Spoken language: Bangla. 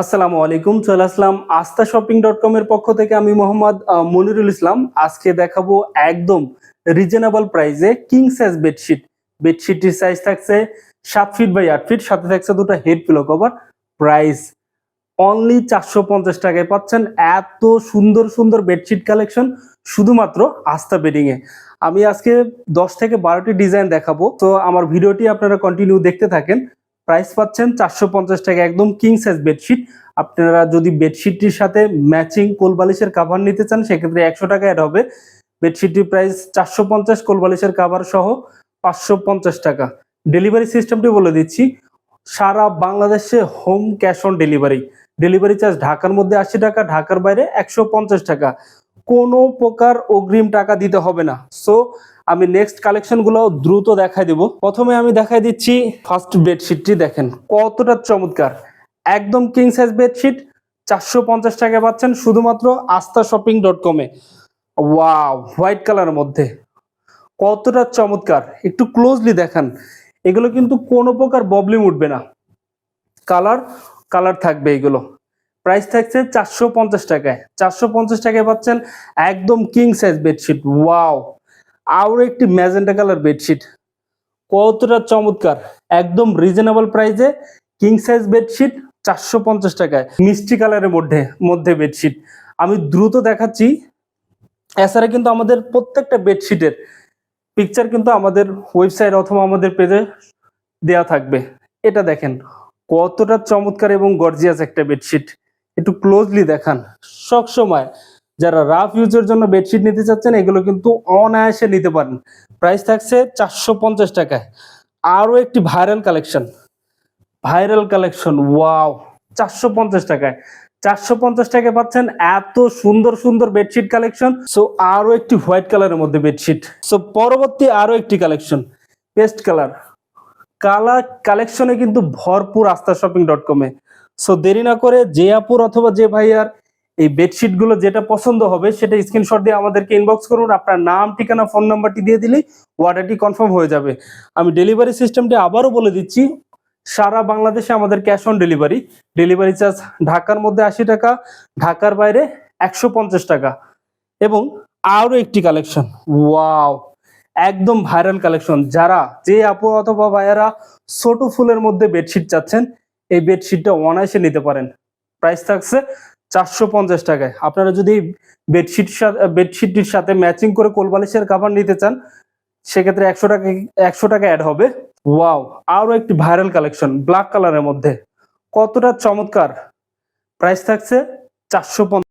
আসসালামু আলাইকুম, চলে আসলাম আস্থাশপিং.com এর পক্ষ থেকে। আমি মোহাম্মদ মনিরুল ইসলাম। আজকে দেখাবো একদম রিজনেবল প্রাইসে কিং সাইজ বেডশিট। বেডশিটটির সাইজ থাকছে 7 ফিট বাই 8 ফিট, সাথে থাকছে দুটো head pillow cover. Price only 450 টাকায় পাচ্ছেন এত সুন্দর সুন্দর বেডশিট কালেকশন শুধুমাত্র আস্থা বেডিং এ। আমি আজকে 10 থেকে 12টি ডিজাইন দেখাবো, তো আমার ভিডিওটি আপনারা কন্টিনিউ দেখতে থাকেন। প্রাইস পাচ্ছেন 450 টাকা, একদম কিং সাইজ বেডশিট। আপনারা যদি বেডশিটটির সাথে ম্যাচিং কোল বালিশের কাভার নিতে চান সেক্ষেত্রে 100 টাকা অ্যাড হবে। বেডশিটটির প্রাইস 450, কোল বালিশের কাভার সহ 550 টাকা। ডেলিভারি সিস্টেমটি বলে দিচ্ছি, সারা বাংলাদেশে home cash on delivery. Delivery charge ঢাকার মধ্যে 80 টাকা, ঢাকার বাইরে 150 টাকা। কোনো প্রকার অগ্রিম টাকা দিতে হবে না। সো আমি নেক্সট কালেকশনগুলো দ্রুত দেখাই দেব। প্রথমে আমি দেখাই দিচ্ছি ফার্স্ট বেডশিটটি, দেখেন কতটা চমৎকার, একদম কিং সাইজ বেডশিট 450 টাকা পাচ্ছেন শুধুমাত্র aastashoping.com এ। ওয়াও, হোয়াইট কালারের মধ্যে কতটা চমৎকার, একটু ক্লোজলি দেখান। এগুলো কিন্তু কোনো প্রকার ববলিং উঠবে না, কালার কালার থাকবে এগুলো। প্রাইস থাকছে 450 টাকায়। 450 টাকায় পাচ্ছেন একদম কিং সাইজ বেডশিট। ওয়াও, আরও একটি ম্যাজেন্টা কালার বেডশিট, কতটা চমৎকার, একদম রিজনেবল প্রাইসে কিং সাইজ বেডশিট 450 টাকায়। মিষ্টি কালারের মধ্যে মধ্যে বেডশিট আমি দ্রুত দেখাচ্ছি। এছাড়া কিন্তু আমাদের প্রত্যেকটা বেডশিটের পিকচার কিন্তু আমাদের ওয়েবসাইট অথবা আমাদের পেজে দেয়া থাকবে। এটা দেখেন কতটা চমৎকার এবং গর্জিয়াস একটা বেডশিট, একটু ক্লোজলি দেখান। সব সময় যারা রাফ ইউজের জন্য বেডশিট নিতে চাচ্ছেন এগুলো কিন্তু অনায়াসে নিতে পারেন। প্রাইস থাকছে 450 টাকায়। আরও একটি ভাইরাল কালেকশন, ওয়াও, 450 টাকায়। 450 টাকায় পাচ্ছেন এত সুন্দর সুন্দর বেডশিট কালেকশন। সো আরও একটি হোয়াইট কালারের মধ্যে বেডশিট। সো পরবর্তী আরও একটি কালেকশন, পেস্ট কালার কালেকশনে কিন্তু ভরপুর aastashoping.com এ। সো দেরি না করে যে আপুর অথবা যে ভাইয়ার এই বেডশিট গুলো যেটা পছন্দ হবে সেটা স্ক্রিনশট দিয়ে আমাদেরকে ইনবক্স করুন। আপনার নাম, ঠিকানা, ফোন নাম্বারটি দিয়ে দিলেই অর্ডারটি কনফার্ম হয়ে যাবে। আমি ডেলিভারি সিস্টেমটি আবারও বলে দিচ্ছি, সারা বাংলাদেশে আমাদের cash on delivery. Delivery charge ঢাকার মধ্যে 80 টাকা, ঢাকার বাইরে 150 টাকা। এবং আরও একটি কালেকশন, ওয়াও, একদম ভাইরাল কালেকশন। যারা যে আপু অথবা ভাইয়ারা ছোট ফুলের মধ্যে বেডশিট চাচ্ছেন এই বেডশিটটা অনায়াসে নিতে পারেন। প্রাইস থাকছে 450 টাকায়। আপনারা যদি বেডশিটটির সাথে ম্যাচিং করে কোলবালিশের কাভার নিতে চান সেক্ষেত্রে 100 টাকা অ্যাড হবে। ওয়াও, আরও একটি ভাইরাল কালেকশন ব্ল্যাক কালারের মধ্যে, কতটা চমৎকার। প্রাইস থাকছে 450।